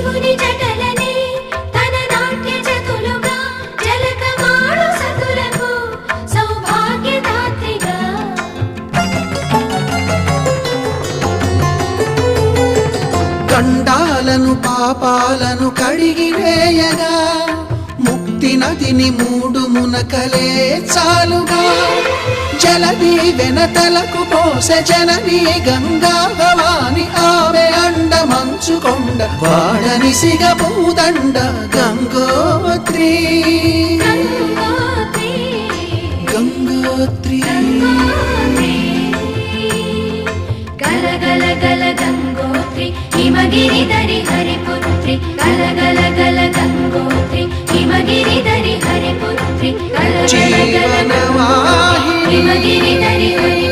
శివుని జటలనే తన నాట్య జతులుగా జలకమాడు సతులకు సౌభాగ్యదాత్రిగా గండాలను పాపాలను కడిగివేయగా ముక్తి నదిని 3 మునకలే చాలుగా జలది వెనతలకు పోసె జనని గంగా భవాని ఆమె అండ మంచుకొండ వాడని సిగ పూదండ గంగోత్రి గంగోత్రి గల గల గల గంగోత్రి హిమగిరిధరి హరిపుత్రి గల గల గల గంగోత్రి హిమగిరిధరి హరిపుత్రి గల గల గల హిమగిరిధరి హరి